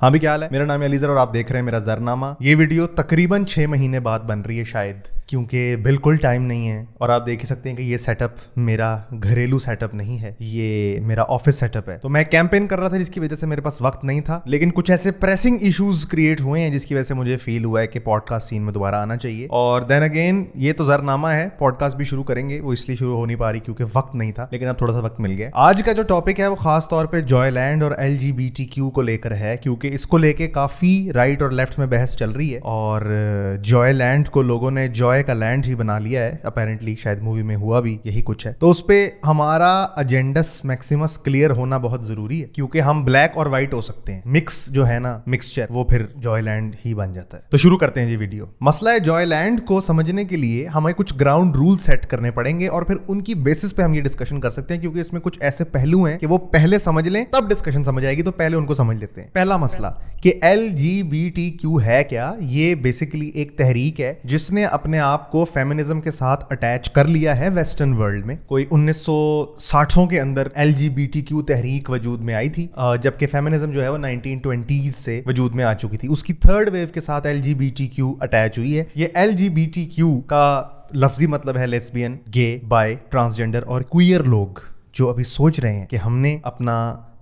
हाँ भी क्या हाल है। मेरा नाम है अलीज़र और आप देख रहे हैं मेरा ज़रनामा। ये वीडियो तकरीबन 6 महीने बाद बन रही है शायद, क्योंकि बिल्कुल टाइम नहीं है। और आप देख ही सकते हैं कि ये सेटअप मेरा घरेलू सेटअप नहीं है, ये मेरा ऑफिस सेटअप है। तो मैं कैंपेन कर रहा था जिसकी वजह से मेरे पास वक्त नहीं था, लेकिन कुछ ऐसे प्रेसिंग इश्यूज क्रिएट हुए हैं जिसकी वजह से मुझे फील हुआ है कि पॉडकास्ट सीन में दोबारा आना चाहिए। और देन अगेन ये तो ज़रनामा है, पॉडकास्ट भी शुरू करेंगे, वो इसलिए शुरू हो नहीं पा रही क्योंकि वक्त नहीं था, लेकिन अब थोड़ा सा वक्त मिल गया। आज का जो टॉपिक है वो खास तौर पर जॉयलैंड और LGBTQ को लेकर है, क्योंकि इसको लेके काफी राइट और लेफ्ट में बहस चल रही है। और जॉयलैंड को लोगों ने जॉय का लैंड ही बना लिया है अपेरेंटली, शायद मूवी में हुआ भी यही कुछ है। तो उस पे हमारा एजेंडस मैक्सिमस क्लियर होना बहुत जरूरी है, क्योंकि हम ब्लैक और व्हाइट हो सकते हैं, मिक्स जो है ना, मिक्सचर, वो फिर जॉयलैंड ही बन जाता है। तो शुरू करते हैं ये वीडियो। मसला है जॉयलैंड को समझने के लिए हमें कुछ ग्राउंड रूल सेट करने पड़ेंगे और फिर उनकी बेसिस पे हम ये डिस्कशन कर सकते हैं, क्योंकि इसमें कुछ ऐसे पहलू हैं कि वो पहले समझ लें तब डिस्कशन समझ आएगी। तो पहले उनको समझ लेते हैं। पहला मसला कि LGBTQ है क्या। ये बेसिकली एक तहरीक है जिसने अपने आप को फेमिनिज्म के साथ अटैच कर लिया है वेस्टर्न वर्ल्ड में। कोई 1960 के अंदर LGBTQ तहरीक वजूद में आई थी, जबकि फेमिनिज्म जो है वो 1920s से वजूद में आ चुकी थी। उसकी थर्ड वेव के साथ LGBTQ अटैच हुई है। ये LGBTQ का लफ्जी मतलब है लेस्बियन, गे, बाय, ट्रांसजेंडर और क्वियर लोग जो अभी सोच रहे हैं कि हमने अपना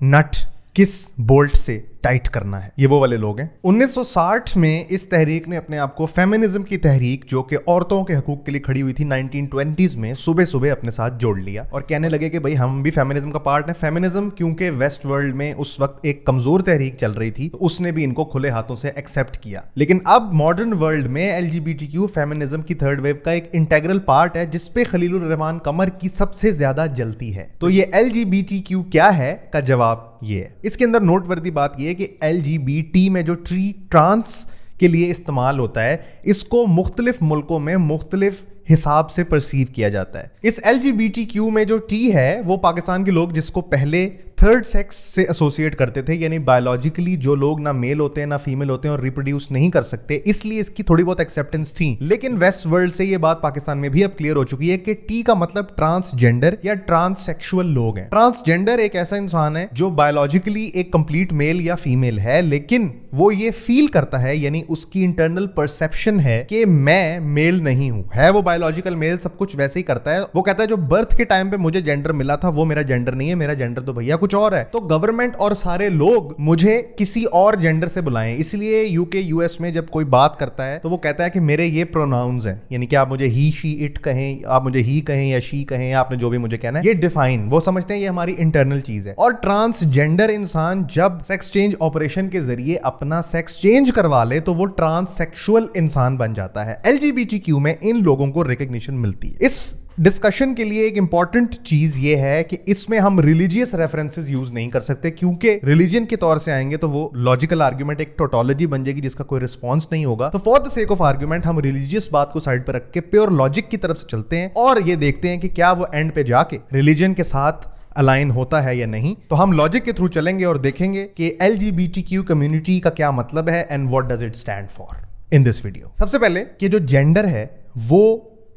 नट किस बोल्ट से टाइट करना है, ये वो वाले लोग हैं। 1960 में इस तहरीक ने अपने आप को फेमिनिज्म की तहरीक, जो कि औरतों के हकूक के लिए खड़ी हुई थी, 1920s में सुबह सुबह अपने साथ जोड़ लिया और कहने लगे कि भाई हम भी फेमिनिज्म का पार्ट है। फेमिनिज्म क्योंकि वेस्ट वर्ल्ड में उस वक्त एक कमजोर तहरीक चल रही थी, तो उसने भी इनको खुले हाथों से एक्सेप्ट किया। लेकिन अब मॉडर्न वर्ल्ड में LGBTQ फेमिनिज्म की थर्ड वेव का एक इंटेग्रल पार्ट है, जिसपे खलीलुर रहमान कमर की सबसे ज्यादा जलती है। तो ये LGBTQ क्या है का जवाब ये है। इसके अंदर नोटवर्दी बात ये है कि LGBT में जो ट्रांस के लिए इस्तेमाल होता है, इसको मुख्तलिफ मुल्कों में मुख्तलिफ हिसाब से परसीव किया जाता है। इस LGBTQ में जो T है वो पाकिस्तान के लोग जिसको पहले थर्ड सेक्स से एसोसिएट करते थे, यानी बायोलॉजिकली जो लोग ना मेल होते हैं ना फीमेल होते हैं और रिप्रोड्यूस नहीं कर सकते, इसलिए इसकी थोड़ी बहुत एक्सेप्टेंस थी। लेकिन वेस्ट वर्ल्ड से ये बात पाकिस्तान में भी अब क्लियर हो चुकी है कि T का मतलब ट्रांसजेंडर या ट्रांससेक्सुअल लोग हैं। ट्रांसजेंडर एक ऐसा इंसान है जो बायोलॉजिकली एक कंप्लीट मेल या फीमेल है, लेकिन वो ये फील करता है, यानी उसकी इंटरनल परसेप्शन है कि मैं मेल नहीं हूं। है वो बायोलॉजिकल मेल, सब कुछ वैसे ही करता है। वो कहता है जो बर्थ के टाइम पे मुझे जेंडर मिला था वो मेरा जेंडर नहीं है, मेरा जेंडर तो भैया कुछ और है। तो गवर्नमेंट और सारे लोग मुझे किसी और जेंडर से बुलाएं। इसलिए UK US में जब कोई बात करता है तो वो कहता है कि मेरे ये प्रोनाउंस हैं, यानी कि आप मुझे ही, शी, इट कहें, आप मुझे ही कहें या शी कहें, आपने जो भी मुझे कहना है, ये डिफाइन वो समझते हैं, ये हमारी इंटरनल चीज है। और ट्रांसजेंडर इंसान जब सेक्स चेंज ऑपरेशन के जरिए अपना सेक्स चेंज करवा ले तो वो ट्रांससेक्सुअल इंसान बन जाता है। LGBTQ में इन लोगों को रिकॉग्निशन मिलती है। इस डिस्कशन के लिए एक इंपॉर्टेंट चीज ये है कि इसमें हम रिलीजियस रेफरेंसेस यूज नहीं कर सकते, क्योंकि रिलीजन के तौर से आएंगे तो वो लॉजिकल आर्ग्यूमेंट एक टोटोलॉजी बन जाएगी जिसका कोई रिस्पॉन्स नहीं होगा। तो for the sake of argument हम रिलीजियस बात को साइड पर रख के प्योर लॉजिक की तरफ से चलते हैं और ये देखते हैं कि क्या वो एंड पे जाके रिलीजन के साथ अलाइन होता है या नहीं। तो हम लॉजिक के थ्रू चलेंगे और देखेंगे कि LGBTQ कम्युनिटी का क्या मतलब है and what does it stand for in this video. सबसे पहले कि जो जेंडर है वो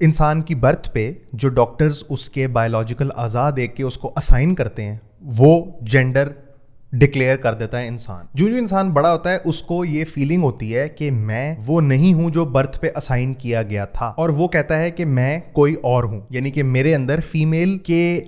इंसान की बर्थ पे जो डॉक्टर्स उसके बायोलॉजिकल अज़ा देख के उसको असाइन करते हैं, वो जेंडर डिक्लेयर कर देता है इंसान। जो इंसान बड़ा होता है उसको ये फीलिंग होती है कि मैं वो नहीं हूं जो बर्थ पे असाइन किया गया था, और वो कहता है कि मैं कोई और हूं, यानी कि मेरे अंदर फीमेल के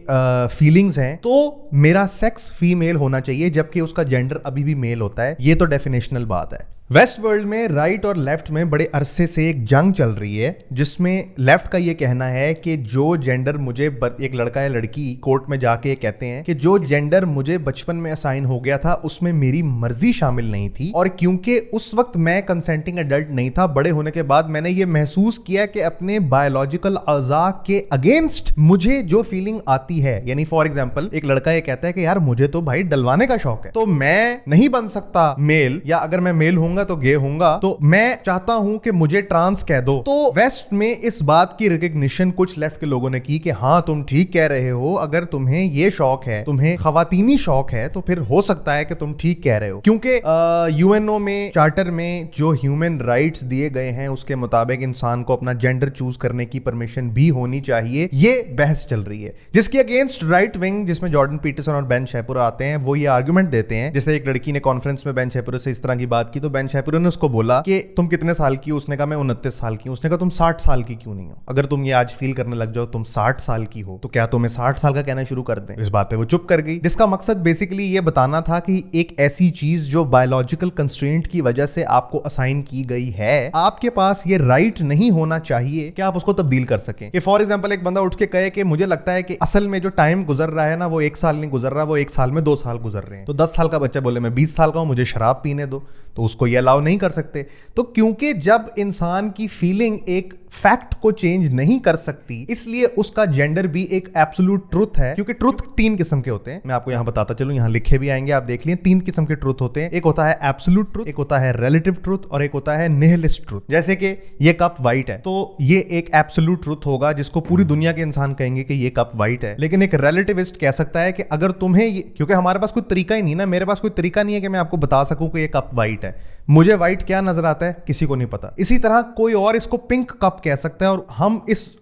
फीलिंग्स हैं, तो मेरा सेक्स फीमेल होना चाहिए, जबकि उसका जेंडर अभी भी मेल होता है। ये तो डेफिनेशनल बात है। वेस्ट वर्ल्ड में राइट और लेफ्ट में बड़े अरसे से एक जंग चल रही है, जिसमें लेफ्ट का ये कहना है कि जो जेंडर मुझे, एक लड़का या लड़की कोर्ट में जाके कहते हैं कि जो जेंडर मुझे बचपन में असाइन हो गया था उसमें मेरी मर्जी शामिल नहीं थी, और क्योंकि उस वक्त मैं कंसेंटिंग एडल्ट नहीं था, बड़े होने के बाद मैंने ये महसूस किया कि अपने बायोलॉजिकल अज़ा के अगेंस्ट मुझे जो फीलिंग आती है, यानी फॉर एग्जाम्पल एक लड़का ये कहता है कि यार मुझे तो भाई डलवाने का शौक है, तो मैं नहीं बन सकता मेल, या अगर मैं मेल हूंगा होऊंगा तो गे होऊंगा, तो मैं चाहता हूं कि मुझे ट्रांस कह दो। तो वेस्ट में इस बात की रिकग्निशन कुछ लेफ्ट के लोगों ने की कि हाँ तुम ठीक कह रहे हो, अगर तुम्हें ये शौक है, तुम्हें खवातीनी शौक है, तो फिर हो सकता है कि तुम ठीक कह रहे हो, क्योंकि यूएनओ में चार्टर में जो ह्यूमन राइट्स दिए गए हैं उसके मुताबिक इंसान को अपना जेंडर चूज करने की परमिशन भी होनी चाहिए। ये बहस चल रही है जिसके अगेंस्ट राइट विंग, जिसमें जॉर्डन पीटरसन और बेन शैपुरा आते हैं, वो ये आर्गुमेंट देते हैं। जैसे एक लड़की ने कॉन्फ्रेंस में बेन शैपुरा से इस तरह की बात की, तो बेन शैपुरा ने उसको बोला कि तुम कितने साल की हो? उसने कहा मैं 29 साल की हूं। उसने कहा तुम 60 साल की क्यों नहीं हो? अगर तुम ये आज फील करने लग जाओ तुम 60 साल की हो, तो क्या तुम्हें 60 साल का कहना शुरू कर दें? इस बात पे वो चुप कर गई, जिसका मकसद बेसिकली ये बताना था कि एक ऐसी चीज जो बायोलॉजिकल कंस्ट्रेंट की वजह से आपको असाइन की गई है, आपके पास ये राइट नहीं होना चाहिए कि आप उसको तब्दील कर सकें। कि फॉर एग्जांपल एक बंदा उठ के कहे कि मुझे लगता है कि असल में जो टाइम गुजर रहा है ना, वो 1 साल नहीं गुजर रहा, वो 1 साल में 2 साल गुजर रहे हैं। तो 10 साल का बच्चा बोले मैं 20 साल का हूं, मुझे शराब पीने दो, तो उसको ये अलाउ नहीं कर सकते। तो क्योंकि जब इंसान की फीलिंग एक फैक्ट को चेंज नहीं कर सकती, इसलिए उसका जेंडर भी एक एब्सोल्यूट ट्रुथ है। क्योंकि ट्रुथ 3 किस्म के होते हैं, मैं आपको यहां बताता चलूं, यहां लिखे भी आएंगे, आप देख लिए। 3 किस्म के ट्रुथ होते हैं। एक होता है एब्सोल्यूट ट्रुथ, एक होता है रिलेटिव ट्रुथ, और एक होता है निहिलिस्ट ट्रुथ। जैसे कि ये कप व्हाइट है, तो ये एक एब्सोल्यूट ट्रुथ होगा जिसको पूरी दुनिया के इंसान कहेंगे कि ये कप व्हाइट है। लेकिन एक रिलेटिविस्ट कह सकता है कि अगर तुम्हें क्योंकि हमारे पास कोई तरीका ही नहीं ना, मेरे पास कोई तरीका नहीं है कि मैं आपको बता सकूं कि ये कप व्हाइट है। मुझे व्हाइट क्या नजर आता है किसी को नहीं पता। इसी तरह कोई और इसको पिंक कप कह सकता है, और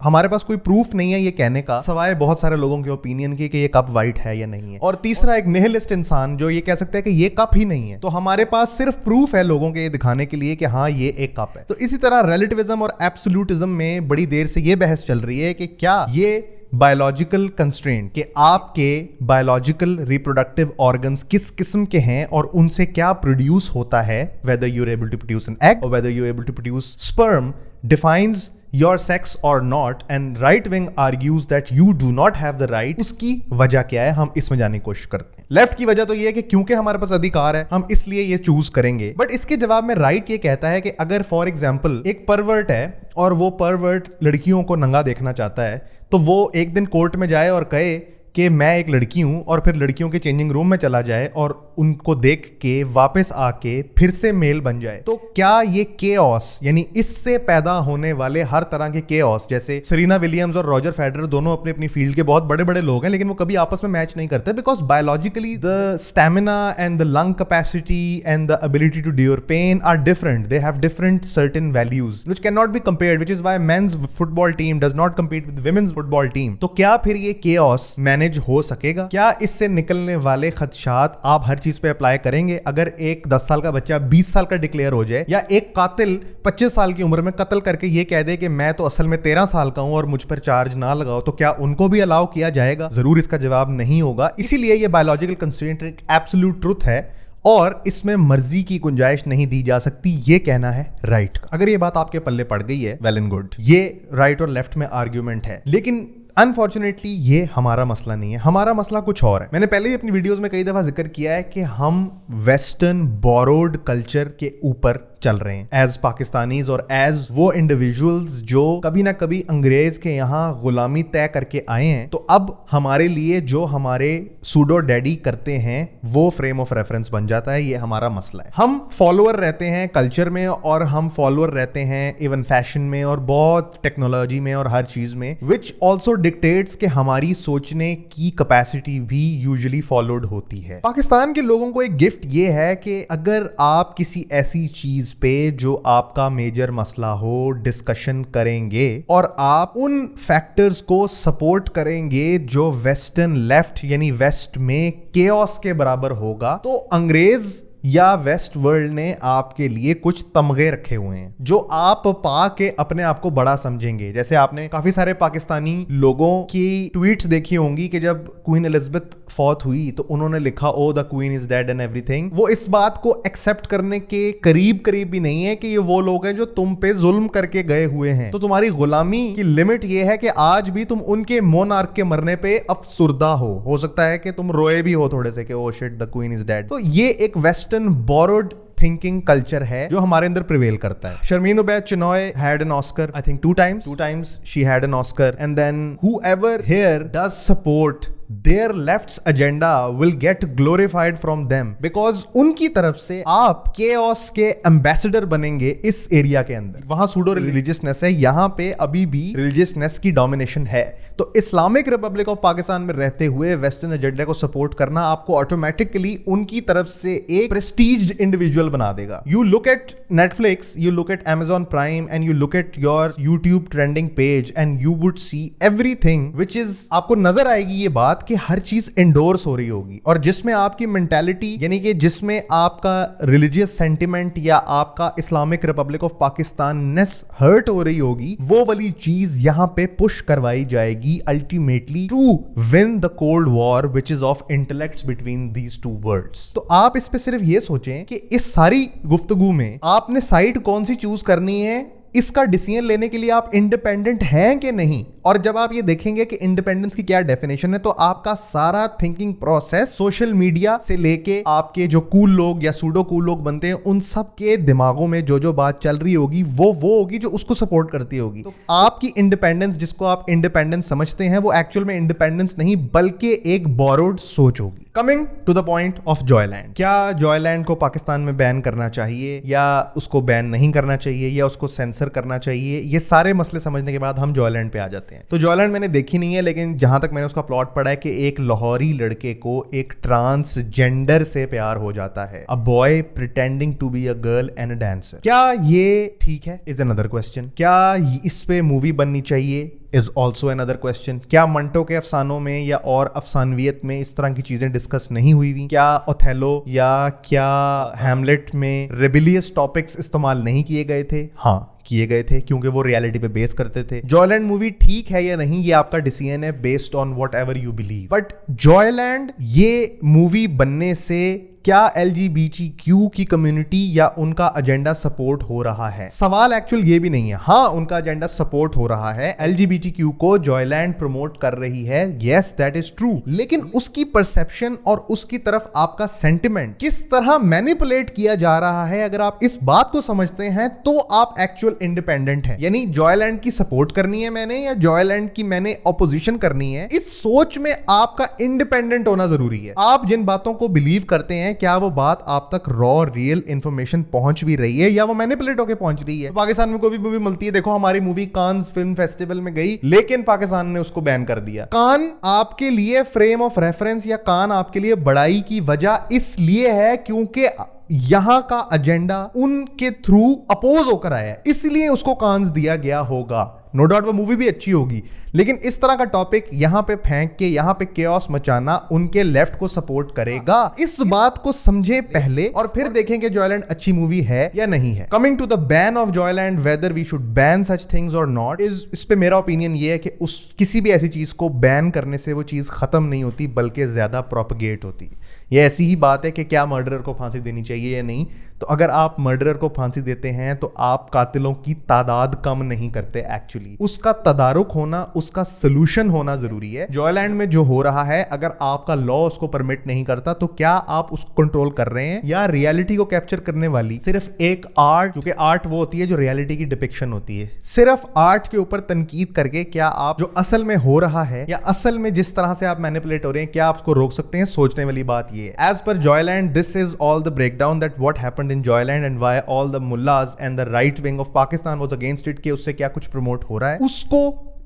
हमारे पास कोई प्रूफ नहीं है ये कहने का, सवाए बहुत सारे लोगों के ओपिनियन की कि ये कप व्हाइट है या नहीं है। और तीसरा एक निहिलिस्ट इंसान जो ये कह सकता है कि ये कप ही नहीं है। तो हमारे पास सिर्फ प्रूफ है लोगों के दिखाने के लिए कि हाँ ये एक कप है। तो इसी तरह रिलेटिविज्म और एब्सोल्यूटिज्म में बड़ी देर से ये बहस चल रही है कि क्या ये बायोलॉजिकल कंस्ट्रेंट कि आपके बायोलॉजिकल रिप्रोडक्टिव ऑर्गन्स किस किस्म के हैं और उनसे क्या प्रोड्यूस होता है, whether you are able to produce an egg और whether you are able to produce sperm, defines your sex और not, and right wing argues that you do not have the right. उसकी वजह क्या है, हम इसमें जाने की कोशिश करते हैं। लेफ्ट की वजह तो ये है कि क्योंकि हमारे पास अधिकार है हम इसलिए ये चूज करेंगे, बट इसके जवाब में राइट ये कहता है कि अगर फॉर एग्जाम्पल एक परवर्ट है और वो परवर्ट लड़कियों को नंगा देखना चाहता है, तो वो एक दिन कोर्ट में जाए और कहे कि मैं एक लड़की हूं, और फिर लड़कियों के चेंजिंग रूम में चला जाए और उनको देख के वापस आके फिर से मेल बन जाए, तो क्या ये केओस, यानी इससे पैदा होने वाले हर तरह के केओस, जैसे सेरेना विलियम्स और रॉजर फेडरर दोनों अपनी अपनी फील्ड के बहुत बड़े बड़े लोग हैं, लेकिन वो कभी आपस में मैच नहीं करते, because biologically the stamina and the lung capacity and the ability to endure pain are different, they have different certain values which can not be compared, which is why men's football team does not compete with women's football team. तो क्या फिर ये chaos manage हो सकेगा? क्या इससे निकलने वाले खदशात आप हर चीज पे अप्लाई करेंगे? अगर एक 10 साल का बच्चा 20 साल का डिक्लेयर हो जाए, या एक कातिल 25 साल की उम्र में कत्ल करके ये कह दे कि मैं तो असल में 13 साल का हूं और मुझ पर चार्ज ना लगाओ, तो क्या उनको भी अलाउ किया जाएगा? जरूर इसका जवाब नहीं होगा। इसीलिए ये बायोलॉजिकल कंस्ट्रेंट एक एब्सोल्यूट ट्रुथ है और इसमें मर्जी की गुंजाइश नहीं दी जा सकती, ये कहना है राइट का। अगर ये बात आपके पल्ले पड़ गई है, वेल एंड गुड, ये राइट और लेफ्ट में आर्ग्यूमेंट है। लेकिन अनफॉर्चुनेटली ये हमारा मसला नहीं है, हमारा मसला कुछ और है। मैंने पहले ही अपनी वीडियोस में कई दफा जिक्र किया है कि हम वेस्टर्न बोरोड कल्चर के ऊपर चल रहे हैं एज पाकिस्तानीज और एज वो इंडिविजुअल्स जो कभी ना कभी अंग्रेज के यहाँ गुलामी तय करके आए हैं। तो अब हमारे लिए जो हमारे सूडो डैडी करते हैं वो फ्रेम ऑफ रेफरेंस बन जाता है। ये हमारा मसला है। हम फॉलोअर रहते हैं कल्चर में, और हम फॉलोअर रहते हैं इवन फैशन में और बहुत टेक्नोलॉजी में और हर चीज में, विच ऑल्सो डिक्टेट्स कि हमारी सोचने की कैपेसिटी भी यूजुअली फॉलोड होती है। पाकिस्तान के लोगों को एक गिफ्ट ये है कि अगर आप किसी ऐसी चीज पे जो आपका मेजर मसला हो डिस्कशन करेंगे और आप उन फैक्टर्स को सपोर्ट करेंगे जो वेस्टर्न लेफ्ट यानी वेस्ट में केओस के बराबर होगा, तो अंग्रेज या वेस्ट वर्ल्ड ने आपके लिए कुछ तमगे रखे हुए हैं जो आप पा के अपने आप को बड़ा समझेंगे। जैसे आपने काफी सारे पाकिस्तानी लोगों की ट्वीट्स देखी होंगी कि जब क्वीन एलिजाबेथ फौत हुई तो उन्होंने लिखा oh the queen is dead and everything. वो इस बात को एक्सेप्ट करने के करीब भी नहीं है कि ये वो लोग हैं जो तुम पे जुल्म करके गए हुए हैं। तो तुम्हारी गुलामी की लिमिट ये है कि आज भी तुम उनके मोनार्क के मरने पे अफसुर्दा हो सकता है कि तुम रोए भी हो थोड़े से कि oh shit the queen is dead. तो ये एक वेस्टर्न बोरोड थिंकिंग कल्चर है जो हमारे अंदर प्रिवेल करता है। Sharmeen Obaid Chinoy had an Oscar, I think 2 times she had an Oscar, and then whoever here does support their left's agenda will get glorified from them, because उनकी तरफ से आप केओस के एम्बेसडर बनेंगे इस एरिया के अंदर। वहां सूडो रिलीजियसनेस है, यहां पे अभी भी रिलीजियसनेस की डोमिनेशन है। तो इस्लामिक रिपब्लिक ऑफ पाकिस्तान में रहते हुए वेस्टर्न एजेंडा को सपोर्ट करना आपको ऑटोमेटिकली उनकी तरफ से एक प्रेस्टीज्ड इंडिविजुअल बना देगा। You look at Netflix, you look at Amazon Prime and you look at your YouTube trending page and you would see everything which is, आपको नजर आएगी ये बात कि हर चीज इंडोर्स हो रही होगी, और जिसमें आपकी मेंटालिटी यानी कि जिसमें आपका रिलीजियस सेंटिमेंट या आपका Islamic republic of Pakistan ness hurt हो रही होगी, वो वाली चीज यहां पे पुश करवाई जाएगी ultimately to win the cold war which is of intellects between these two worlds. तो आप इस पे सिर्फ ये सोचें कि इस सारी गुफ्तगू में आपने साइड कौन सी चूज करनी है, इसका डिसीजन लेने के लिए आप इंडिपेंडेंट हैं कि नहीं। और जब आप ये देखेंगे कि इंडिपेंडेंस की क्या डेफिनेशन है, तो आपका सारा थिंकिंग प्रोसेस सोशल मीडिया से लेके आपके जो कूल लोग या सूडो कूल लोग बनते हैं उन सब के दिमागों में जो जो बात चल रही होगी वो होगी जो उसको सपोर्ट करती होगी। तो आपकी इंडिपेंडेंस, जिसको आप इंडिपेंडेंस समझते हैं, वो एक्चुअल में इंडिपेंडेंस नहीं बल्कि एक बोरोड सोच होगी। Coming to the point of Joyland, क्या जॉयलैंड को पाकिस्तान में बैन करना चाहिए या उसको बैन नहीं करना चाहिए या उसको सेंसर करना चाहिए, ये सारे मसले समझने के बाद हम जॉयलैंड पे आ जाते हैं। तो जॉयलैंड मैंने देखी नहीं है, लेकिन जहां तक मैंने उसका प्लॉट पढ़ा है कि एक लाहौरी लड़के को एक ट्रांसजेंडर से प्यार हो जाता है, a boy pretending to be a girl and a dancer. क्या ये ठीक है इज अनदर क्वेश्चन। क्या इस पे मूवी बननी चाहिए इज ऑल्सो अनदर क्वेश्चन। क्या मंटो के अफसानों में या और अफसानवियत में इस तरह की चीजें डिस्कस नहीं हुई हुई? क्या ओथेलो या क्या हैमलेट में रेबिलियस टॉपिक्स इस्तेमाल नहीं किए गए थे? हाँ किए गए थे, क्योंकि वो रियलिटी पे बेस करते थे। जॉयलैंड मूवी ठीक है या नहीं, ये आपका डिसीजन है based on what ever you believe. But Joyland ये मूवी बनने से क्या LGBTQ की कम्युनिटी या उनका एजेंडा सपोर्ट हो रहा है? सवाल एक्चुअल ये भी नहीं है। हाँ, उनका एजेंडा सपोर्ट हो रहा है, LGBTQ को जॉयलैंड प्रमोट कर रही है, यस दैट इज ट्रू। लेकिन उसकी परसेप्शन और उसकी तरफ आपका सेंटिमेंट किस तरह मैनिपुलेट किया जा रहा है, अगर आप इस बात को समझते हैं तो आप एक्चुअल इंडिपेंडेंट हैं। यानी जॉयलैंड की सपोर्ट करनी है मैंने या जॉयलैंड की मैंने ऑपोजिशन करनी है, इस सोच में आपका इंडिपेंडेंट होना जरूरी है। आप जिन बातों को बिलीव करते हैं, क्या वो बात आप तक रॉ रियल इंफॉर्मेशन पहुंच भी रही है या वो मैनिपुलेट होकर पहुंच रही है? तो पाकिस्तान में कोई भी मूवी मिलती है, देखो हमारी मूवी कान्स फिल्म फेस्टिवल में गई, लेकिन पाकिस्तान ने उसको बैन कर दिया। कान आपके लिए फ्रेम ऑफ रेफरेंस या कान आपके लिए बड़ाई की वजह इसलिए है क्योंकि यहां का एजेंडा उनके थ्रू अपोज होकर आया है, इसलिए उसको कान्स दिया गया होगा। नो डाउट वो मूवी भी अच्छी होगी, लेकिन इस तरह का टॉपिक यहां पे फेंक के यहां पे केओस मचाना उनके लेफ्ट को सपोर्ट करेगा। इस बात को समझे पहले और फिर देखेंगे जॉयलैंड अच्छी मूवी है या नहीं है। Coming to the ban of Joyland, whether we should ban such things और नॉट, इस पे मेरा ओपिनियन ये है कि उस किसी भी ऐसी चीज को बैन करने से वो चीज खत्म नहीं होती बल्कि ज्यादा प्रोपगेट होती। ये ऐसी ही बात है कि क्या मर्डरर को फांसी देनी चाहिए या नहीं। तो अगर आप मर्डरर को फांसी देते हैं तो आप कातिलों की तादाद कम नहीं करते, एक्चुअली उसका तदारुक होना, उसका सोल्यूशन होना जरूरी है। जॉयलैंड में जो हो रहा है, अगर आपका लॉ उसको परमिट नहीं करता तो क्या आप उसको कंट्रोल कर रहे हैं, या रियलिटी को कैप्चर करने वाली सिर्फ एक आर्ट, क्योंकि आर्ट वो होती है जो रियलिटी की डिपिक्शन होती है, सिर्फ आर्ट के ऊपर तनकीद करके क्या आप जो असल में हो रहा है या असल में जिस तरह से आप मैनिपुलेट हो रहे हैं, क्या आप उसको रोक सकते हैं? सोचने वाली बात ये है। एज पर Joyland, this is all the breakdown that what happened in Joyland and why all the mullahs and the right wing of Pakistan was against it, कि उससे क्या कुछ प्रमोट हो रहा है, उसको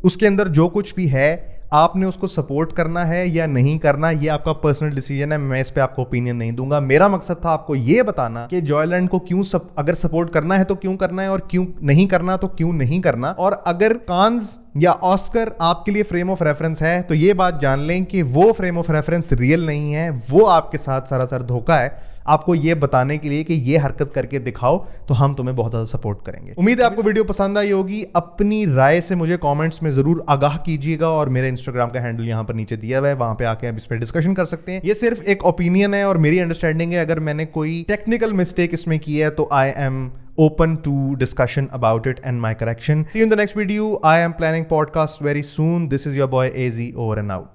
उसके अंदर जो कुछ भी है आपने उसको सपोर्ट करना है या नहीं करना, ये आपका पर्सनल डिसीजन है। मैं इस पे आपको ओपिनियन नहीं दूंगा। मेरा मकसद था आपको ये बताना कि जॉयलैंड को क्यों अगर सपोर्ट करना है तो क्यों करना है और क्यों नहीं करना तो क्यों नहीं करना। और अगर कान्स या ऑस्कर आपके लिए फ्रेम ऑफ रेफरेंस है तो ये बात जान लें कि वो फ्रेम ऑफ रेफरेंस रियल नहीं है, वो आपके साथ सरासर धोखा है। आपको ये बताने के लिए कि ये हरकत करके दिखाओ तो हम तुम्हें बहुत ज्यादा सपोर्ट करेंगे। उम्मीद है आपको वीडियो पसंद आई होगी। अपनी राय से मुझे कमेंट्स में जरूर आगाह कीजिएगा और मेरे इंस्टाग्राम का हैंडल यहां पर नीचे दिया हुआ है, वहां पे आके आप इस पर डिस्कशन कर सकते हैं। ये सिर्फ एक ओपिनियन है और मेरी अंडरस्टैंडिंग है। अगर मैंने कोई टेक्निकल मिस्टेक इसमें की है तो I am open to discussion about it and my correction. See you in the next video. I am planning podcast very soon. This is your boy AZ, over and out.